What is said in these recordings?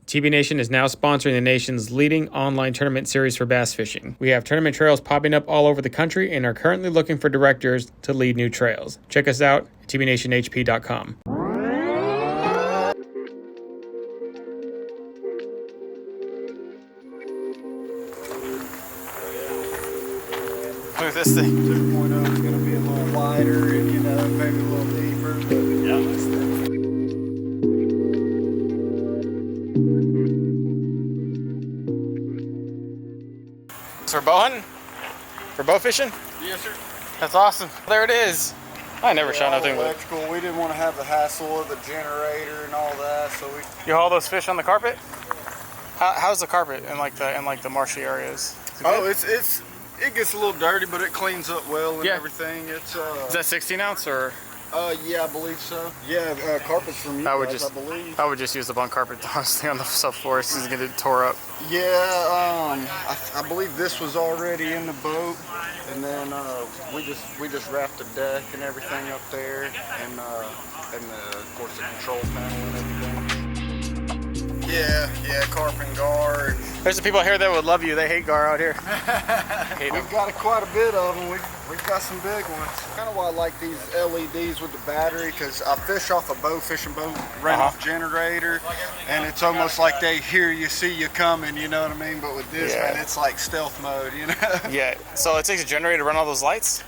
TB Nation is now sponsoring the nation's leading online tournament series for bass fishing. We have tournament trails popping up all over the country and are currently looking for directors to lead new trails. Check us out at tbnationhp.com. Look at this thing. 2.0 is going to be a little wider and, you know, maybe a little deeper. But yeah, that's it. For bow hunting? For bow fishing? Yes, sir. That's awesome. There it is. I never shot nothing with it. Electrical. We didn't want to have the hassle of the generator and all that, so we. You haul those fish on the carpet? How's the carpet in like the marshy areas? It gets a little dirty, but it cleans up well and everything. It's Is that 16 ounce or? Yeah, I believe so. Yeah, carpet's from you guys, I believe. I would just use the bunk carpet honestly on the subfloor. It's gonna get tore up. Yeah, I believe this was already in the boat, and then we just wrapped the deck and everything up there, and of course the control panel and everything. Yeah, carp and gar. There's some people here that would love you. They hate gar out here. We've got quite a bit of them. We've got some big ones. Kind of why I like these LEDs with the battery, because I fish off a fishing boat, ran off generator, and it's almost like they hear you, see you coming, you know what I mean? But with this, man, it's like stealth mode, you know? Yeah, so it takes a generator to run all those lights?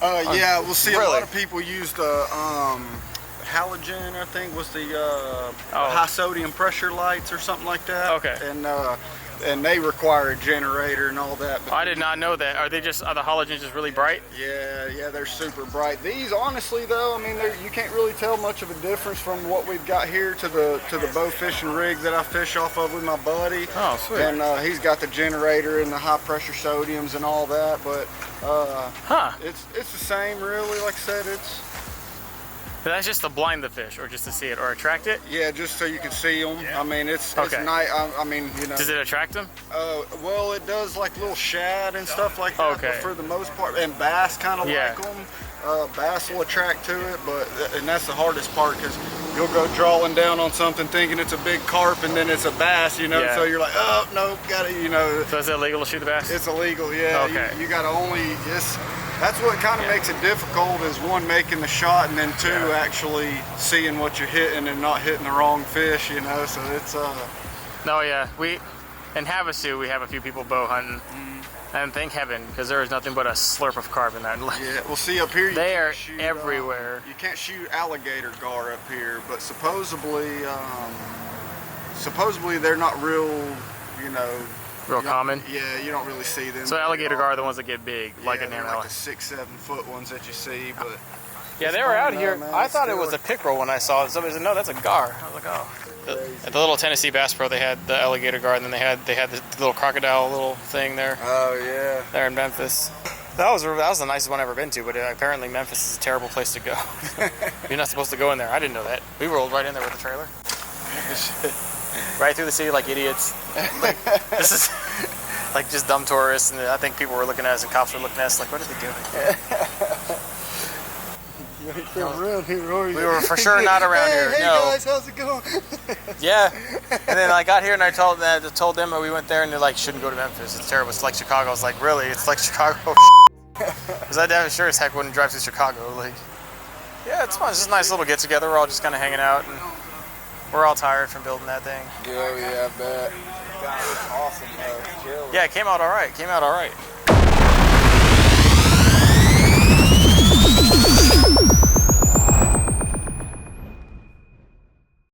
Yeah, we'll see. Really? A lot of people use the halogen, I think, was the high sodium pressure lights or something like that. Okay. And they require a generator and all that. But I did not know that. Are the halogens just really bright? Yeah, they're super bright. These, honestly, though, I mean, you can't really tell much of a difference from what we've got here to the bow fishing rig that I fish off of with my buddy. Oh, sweet. And he's got the generator and the high pressure sodiums and all that, but it's the same, really. Like I said, That's just to blind the fish, or just to see it, or attract it? Yeah, just so you can see them. I mean, it's nice. I mean, you know. Does it attract them? Well, it does, like little shad and stuff like that. Okay. But for the most part, and bass kind of like them. Bass will attract to it, and that's the hardest part, because you'll go drawing down on something thinking it's a big carp, and then it's a bass, you know. Yeah. So you're like, oh no, got it, you know. So is it illegal to shoot the bass? It's illegal, yeah. Okay. You got to only That's what kind of makes it difficult, is one, making the shot, and then two, actually seeing what you're hitting and not hitting the wrong fish, you know. So it's No, yeah. In Havasu, we have a few people bow hunting. And thank heaven, because there is nothing but a slurp of carp in that. Yeah, well, see, up here they are everywhere. You can't shoot alligator gar up here, but supposedly they're not real, you know. Real common? Yeah, you don't really see them. So alligator gar are the ones that get big, like a they're like the 6-7 foot ones that you see, but yeah, they were out here. Man, I thought it was a pickerel when I saw it. Somebody said, no, that's a gar. I was like, oh. At the little Tennessee Bass Pro, they had the alligator gar, and then they had the little crocodile little thing there. Oh yeah. There in Memphis. That was the nicest one I've ever been to, but apparently Memphis is a terrible place to go. You're not supposed to go in there. I didn't know that. We rolled right in there with the trailer. Right through the city like idiots. Like, this is like just dumb tourists, and I think people were looking at us, and cops were looking at us like, what are they doing? We were for sure not around here. Hey no. guys, how's it going? Yeah. And then I got here and I told them we went there, and they're like, shouldn't go to Memphis. It's terrible. It's like Chicago. I was like, really? It's like Chicago? Because I sure as heck wouldn't drive to Chicago. Like, yeah, it's fun. It's just a nice little get together. We're all just kind of hanging out, and we're all tired from building that thing. Yeah, I bet. That was awesome, though. Yeah, it came out all right.